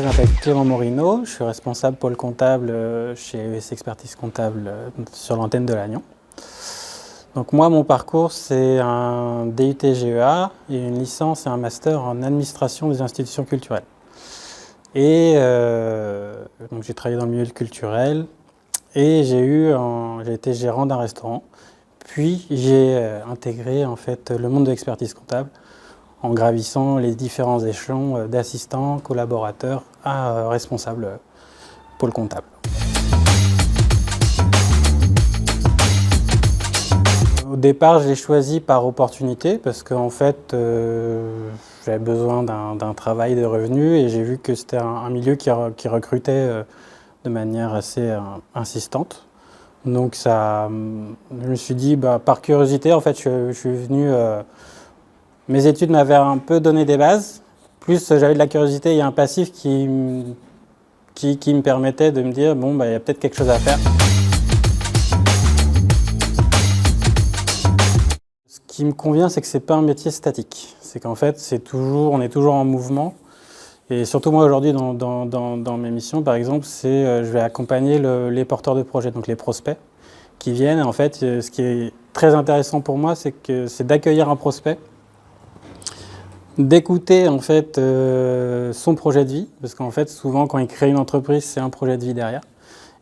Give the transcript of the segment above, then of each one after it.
je m'appelle Clément Morino, je suis responsable pôle comptable chez ES Expertise Comptable sur l'antenne de Lannion. Donc moi, mon parcours, c'est un DUT GEA et une licence et un master en administration des institutions culturelles. Et donc j'ai travaillé dans le milieu culturel et j'ai été gérant d'un restaurant. Puis j'ai intégré en fait le monde de l'expertise comptable en gravissant les différents échelons d'assistants, collaborateurs à responsable pôle comptable. Au départ, je l'ai choisi par opportunité parce qu'en fait, j'avais besoin d'un travail de revenus et j'ai vu que c'était un milieu qui recrutait de manière assez insistante. Donc je me suis dit, par curiosité, en fait, je suis venu. Mes études m'avaient un peu donné des bases, plus j'avais de la curiosité et un passif qui me permettait de me dire, bon, il y a peut-être quelque chose à faire. Ce qui me convient, c'est que ce n'est pas un métier statique. C'est qu'en fait, on est toujours en mouvement. Et surtout moi aujourd'hui, dans mes missions, par exemple, je vais accompagner les porteurs de projets, donc les prospects, qui viennent. En fait, ce qui est très intéressant pour moi, c'est d'accueillir un prospect, d'écouter en fait son projet de vie, parce qu'en fait souvent quand il crée une entreprise, c'est un projet de vie derrière,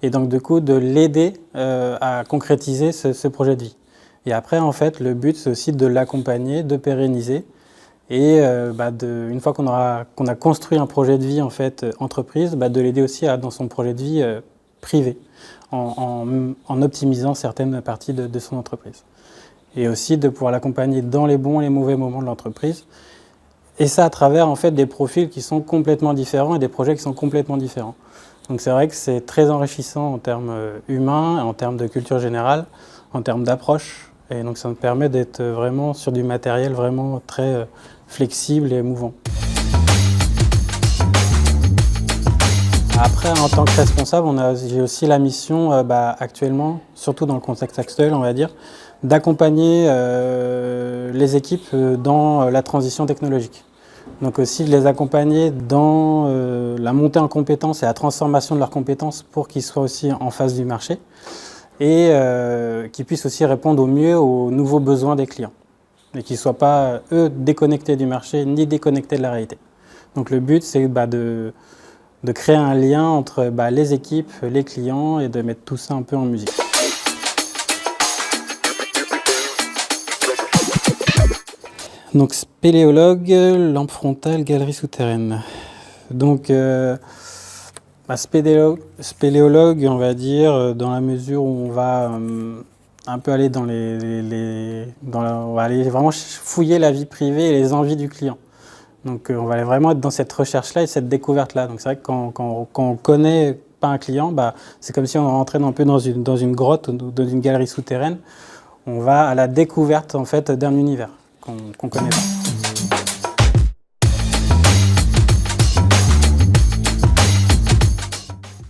et donc du coup de l'aider à concrétiser ce projet de vie. Et après en fait le but c'est aussi de l'accompagner, de pérenniser, et une fois qu'on a construit un projet de vie en fait entreprise, de l'aider aussi dans son projet de vie privé, en optimisant certaines parties de son entreprise. Et aussi de pouvoir l'accompagner dans les bons et les mauvais moments de l'entreprise. Et ça à travers en fait des profils qui sont complètement différents et des projets qui sont complètement différents. Donc c'est vrai que c'est très enrichissant en termes humains, en termes de culture générale, en termes d'approche. Et donc ça me permet d'être vraiment sur du matériel vraiment très flexible et mouvant. Après, en tant que responsable, j'ai aussi la mission actuellement, surtout dans le contexte actuel, on va dire, d'accompagner les équipes dans la transition technologique. Donc aussi de les accompagner dans la montée en compétences et la transformation de leurs compétences pour qu'ils soient aussi en face du marché et qu'ils puissent aussi répondre au mieux aux nouveaux besoins des clients et qu'ils ne soient pas, eux, déconnectés du marché ni déconnectés de la réalité. Donc le but, c'est de créer un lien entre les équipes, les clients et de mettre tout ça un peu en musique. Donc spéléologue, lampe frontale, galerie souterraine. Donc spéléologue, on va dire, dans la mesure où on va un peu aller on va aller vraiment fouiller la vie privée et les envies du client. Donc on va aller vraiment être dans cette recherche-là et cette découverte-là. Donc c'est vrai que quand on connaît pas un client, c'est comme si on rentrait un peu dans une grotte ou dans une galerie souterraine. On va à la découverte en fait d'un univers qu'on connaît pas.